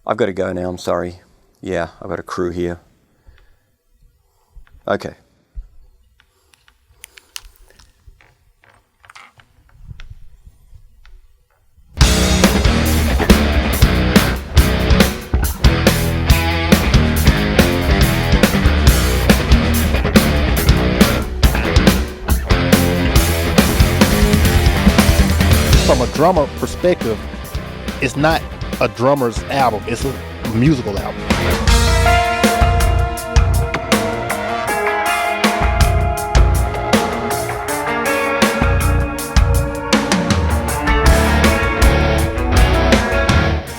I've got to go now, I'm sorry. Yeah, I've got a crew here. Okay. From a drummer perspective, it's not a drummer's album, it's a musical album.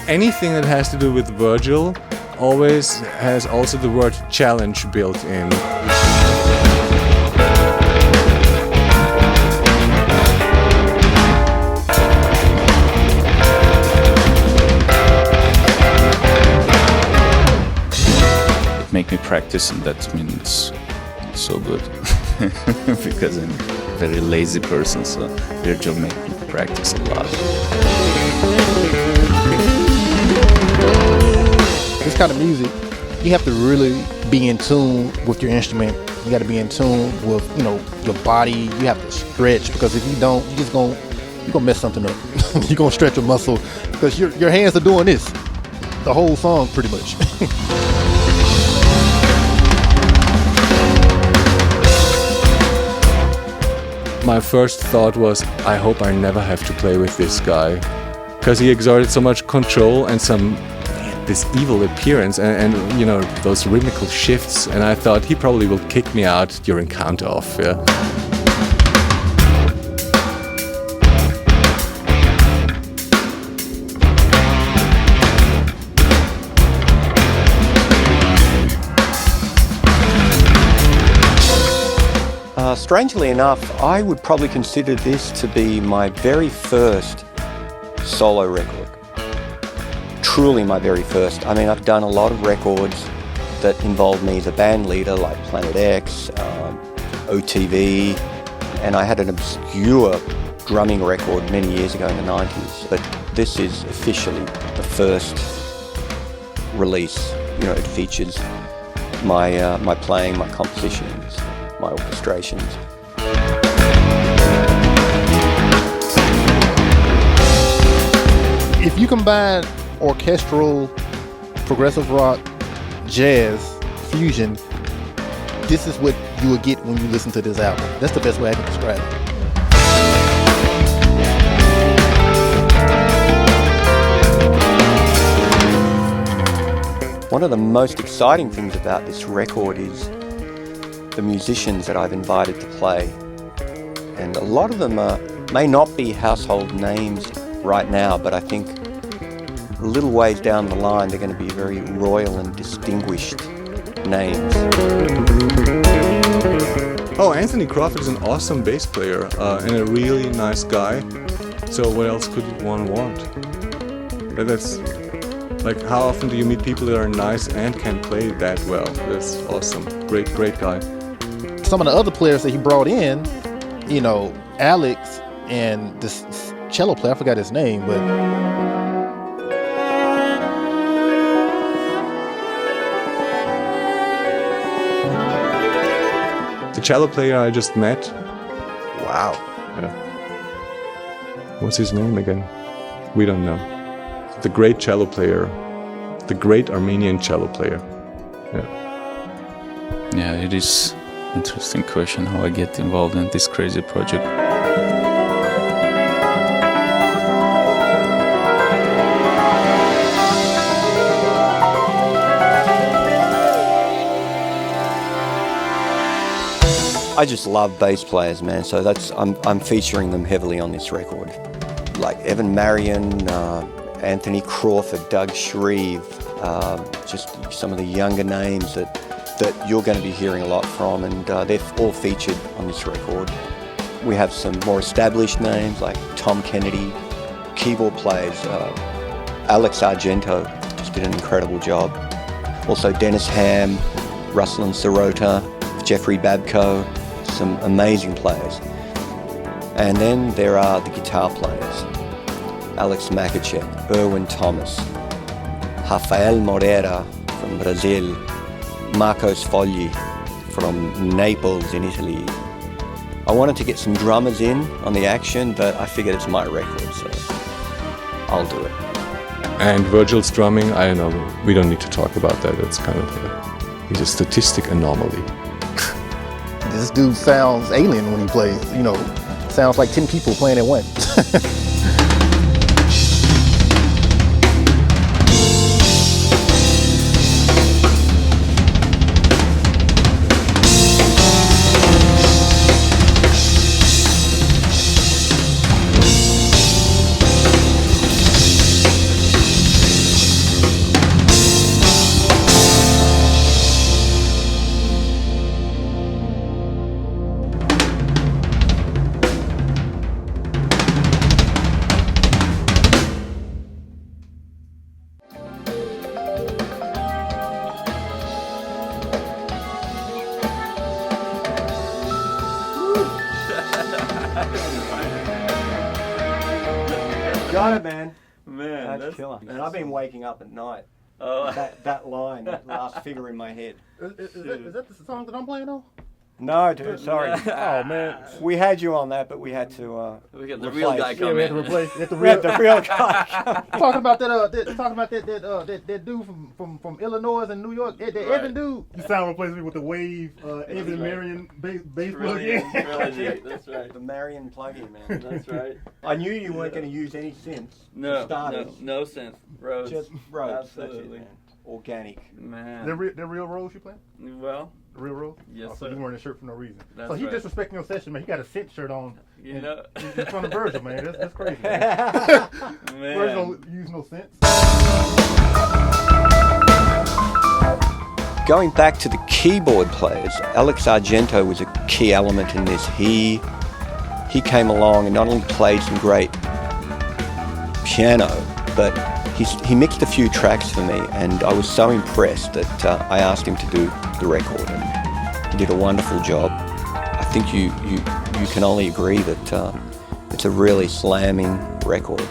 Anything that has to do with Virgil always has also the word challenge built in. Make me practice, and that means so good because I'm a very lazy person, so Virgil made me practice a lot. This kind of music, you have to really be in tune with your instrument. You got to be in tune with, your body. You have to stretch, because if you don't, you're gonna mess something up. You're gonna stretch a muscle because your hands are doing this the whole song pretty much. My first thought was, I hope I never have to play with this guy, because he exerted so much control and this evil appearance and those rhythmical shifts, and I thought he probably will kick me out during count-off. Yeah. Strangely enough, I would probably consider this to be my very first solo record. Truly my very first. I mean, I've done a lot of records that involved me as a band leader, like Planet X, OTV, and I had an obscure drumming record many years ago in the 90s, but this is officially the first release. It features my playing, my compositions, my orchestrations. If you combine orchestral, progressive rock, jazz, fusion, this is what you will get when you listen to this album. That's the best way I can describe it. One of the most exciting things about this record is the musicians that I've invited to play. And a lot of them may not be household names right now, but I think a little ways down the line they're going to be very royal and distinguished names. Oh, Anthony Crawford is an awesome bass player and a really nice guy. So what else could one want? That's like, how often do you meet people that are nice and can play that well? That's awesome. Great guy. Some of the other players that he brought in, Alex and this cello player, I forgot his name, but the cello player I just met. Wow. Yeah. What's his name again? We don't know. The great cello player, the great Armenian cello player. Yeah, it is interesting question how I get involved in this crazy project. I just love bass players, man. So I'm featuring them heavily on this record, like Evan Marion, Anthony Crawford, Doug Shreve, just some of the younger names that you're going to be hearing a lot from, and they're all featured on this record. We have some more established names like Tom Kennedy, keyboard players, Alex Argento just did an incredible job. Also Dennis Ham, Ruslan Sirota, Jeffrey Babko, some amazing players. And then there are the guitar players, Alex Makachek, Erwin Thomas, Rafael Moreira from Brazil, Marcos Fogli from Naples in Italy. I wanted to get some drummers in on the action, but I figured it's my record, so I'll do it. And Virgil's drumming, I don't know, we don't need to talk about that. It's kind of he's a statistic anomaly. This dude sounds alien when he plays, you know, sounds like 10 people playing at once. Got it, man. Man, That's killer. And I've been waking up at night. Oh, That line, that last figure in my head. Is that the song that I'm playing on? No, dude, sorry. Oh, man. We had you on that, but we had to. we got the real guy replace. Yeah, coming we had to in. replace We had the real guy. talking about that dude from Illinois and New York, that Evan dude. You sound replaced me with the Wave Evan right. Marion bass Brilliant, plug-in. brilliant. That's right. The Marion plug-in, man. That's right. I knew you weren't going to use any synths. No, for starters. no synth. Rose. Just Rhodes. Absolutely. That's it, man. Organic. Man. The real Rose you playing? Well, The real Rose? Yes, Oh, so sir. you wearing a shirt for no reason. That's so he right. disrespecting your session, man. He got a scent shirt on. you know, In front of Virgil, man. That's crazy. Man. Virgil man. don't use no sense. Going back to the keyboard players, Alex Argento was a key element in this. He came along and not only played some great piano, but he mixed a few tracks for me, and I was so impressed that I asked him to do the record, and he did a wonderful job. I think you can only agree that it's a really slamming record.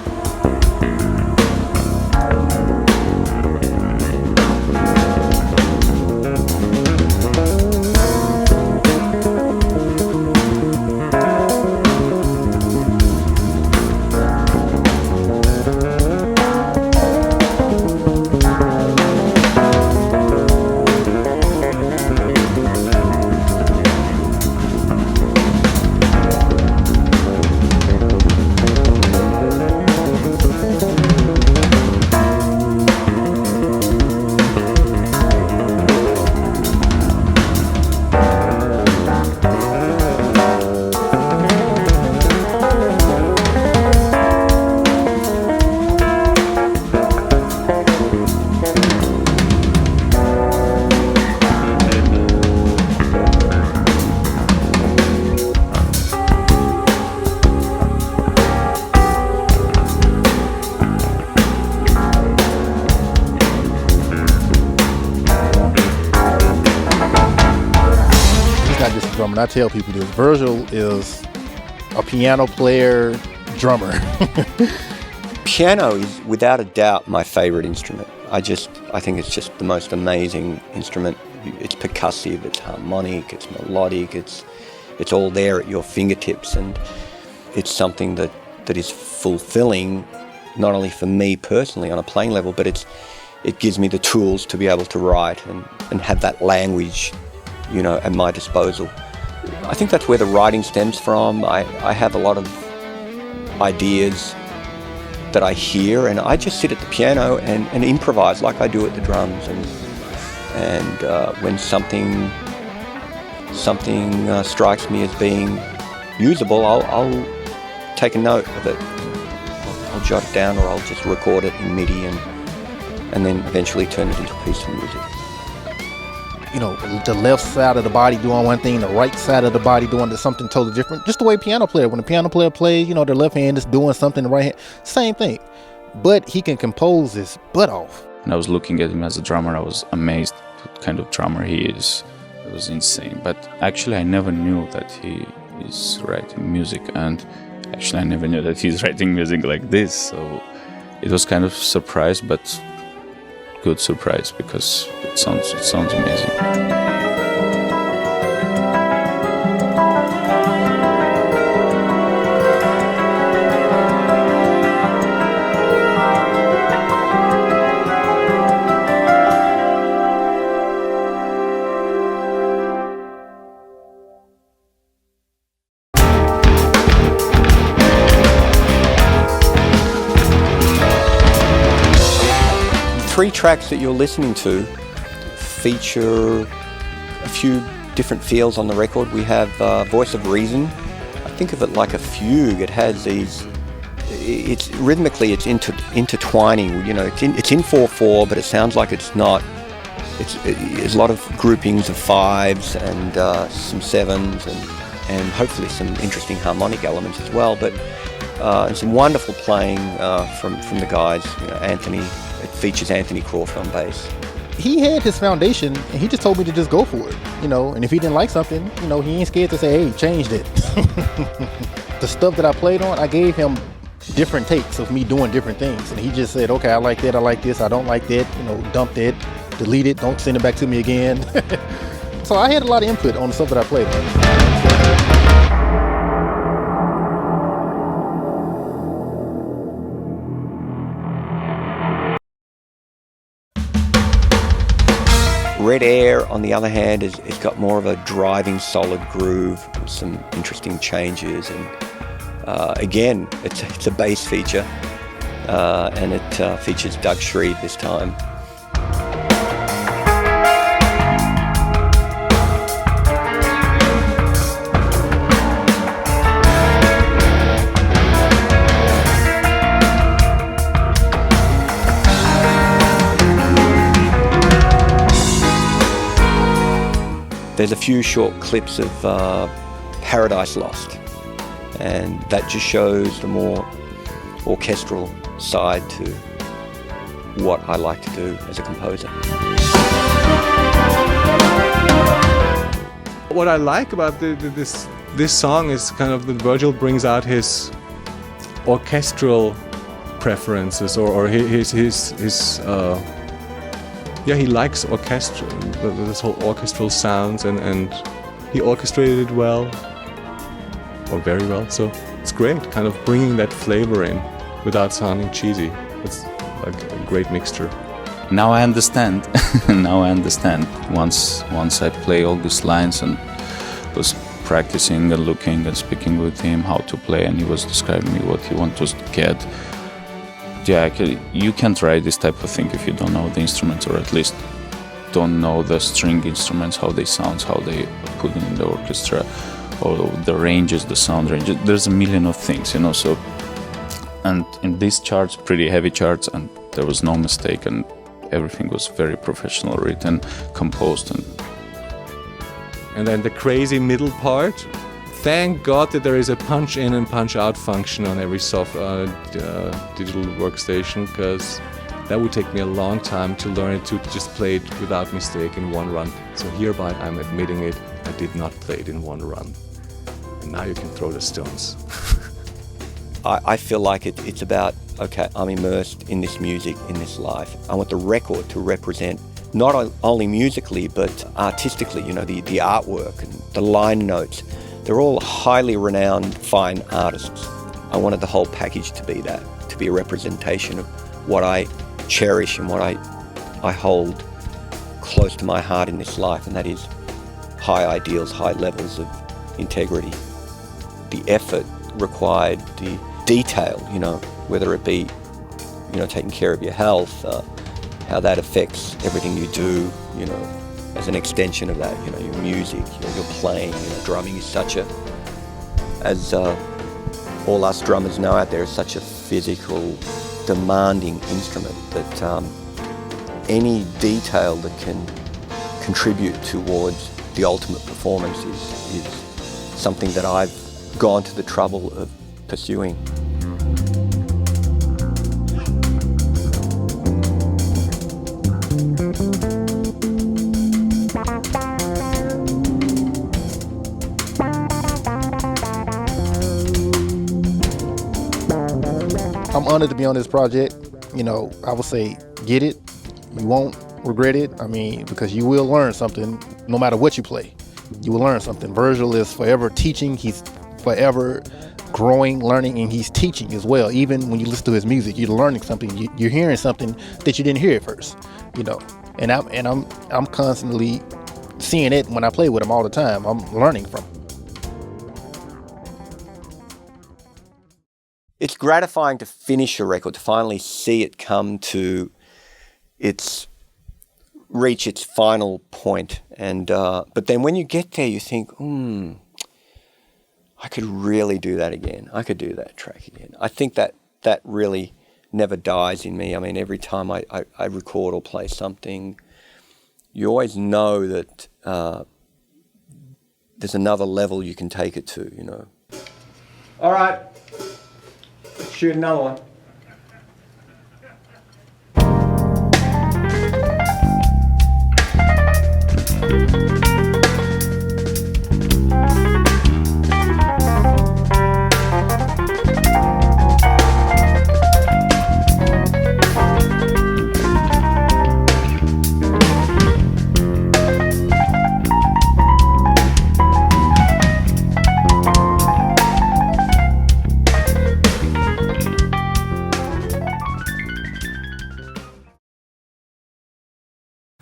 Drummer. I tell people this. Virgil is a piano player, drummer. Piano is without a doubt my favorite instrument. I think it's just the most amazing instrument. It's percussive, it's harmonic, it's melodic, it's all there at your fingertips, and it's something that is fulfilling, not only for me personally on a playing level, but it gives me the tools to be able to write and have that language, at my disposal. I think that's where the writing stems from. I have a lot of ideas that I hear, and I just sit at the piano and improvise like I do at the drums. And when something strikes me as being usable, I'll take a note of it. I'll jot it down, or I'll just record it in MIDI and then eventually turn it into a piece of music. The left side of the body doing one thing, the right side of the body doing something totally different. Just the way a piano player, when a piano player plays, their left hand is doing something, the right hand, same thing. But he can compose his butt off. And I was looking at him as a drummer. I was amazed what kind of drummer he is. It was insane. But actually, I never knew that he is writing music. And actually, I never knew that he's writing music like this. So it was kind of surprise, but good surprise because it sounds amazing. Three tracks that you're listening to feature a few different feels on the record. We have Voice of Reason. I think of it like a fugue. It has these, it's rhythmically it's intertwining. You know, it's in 4/4, but it sounds like it's not. It's a lot of groupings of fives and some sevens and hopefully some interesting harmonic elements as well. But and some wonderful playing from the guys. You know, Anthony. It features Anthony Crawford on bass. He had his foundation, and he just told me to just go for it, you know. And if he didn't like something, you know, he ain't scared to say, "Hey, changed it." The stuff that I played on, I gave him different takes of me doing different things, and he just said, "Okay, I like that, I like this, I don't like that. You know, dump that, delete it, don't send it back to me again." So I had a lot of input on the stuff that I played on. Red Air, on the other hand, it's got more of a driving, solid groove with some interesting changes. And again, it's a bass feature, and it features Doug Shreve this time. There's a few short clips of Paradise Lost, and that just shows the more orchestral side to what I like to do as a composer. What I like about this song is kind of that Virgil brings out his orchestral preferences or his he likes orchestra, this whole orchestral sounds, and he orchestrated it well, or very well. So it's great, kind of bringing that flavor in without sounding cheesy. It's like a great mixture. Now I understand. Now I understand. Once I play all these lines and was practicing and looking and speaking with him how to play, and he was describing me what he wants to get. Yeah, you can't write this type of thing if you don't know the instruments, or at least don't know the string instruments, how they sound, how they put it in the orchestra, or the ranges, the sound ranges. There's a million of things, you know. So, and in these charts, pretty heavy charts, and there was no mistake, and everything was very professional, written, composed, and then the crazy middle part. Thank God that there is a punch in and punch out function on every digital workstation, because that would take me a long time to learn it, to just play it without mistake in one run. So hereby I'm admitting it, I did not play it in one run. And now you can throw the stones. I feel like it's about, okay, I'm immersed in this music, in this life. I want the record to represent not only musically but artistically, you know, the artwork and the line notes. They're all highly renowned, fine artists. I wanted the whole package to be that, to be a representation of what I cherish and what I hold close to my heart in this life, and that is high ideals, high levels of integrity. The effort required, the detail, you know, whether it be, you know, taking care of your health, how that affects everything you do, you know, as an extension of that, you know, your music, your playing, you know, drumming is such a, as all us drummers know out there, is such a physical, demanding instrument that any detail that can contribute towards the ultimate performance is something that I've gone to the trouble of pursuing. I'm honored to be on this project. You know, I would say get it, You won't regret it. I mean, because you will learn something no matter what you play. You will learn something. Virgil is forever teaching. He's forever growing, learning, and he's teaching as well. Even when you listen to his music, you're learning something. You're hearing something that you didn't hear at first, you know. And I'm constantly seeing it when I play with him all the time. I'm learning from him. It's gratifying to finish a record, to finally see it come to reach its final point. And but then when you get there, you think, I could really do that again. I could do that track again. I think that really never dies in me. I mean, every time I record or play something, you always know that there's another level you can take it to, you know. All right. Let's shoot another one.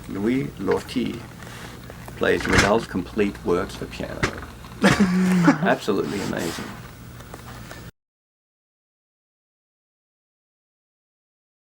Louis Lortie plays Ravel's complete works for piano. Absolutely amazing.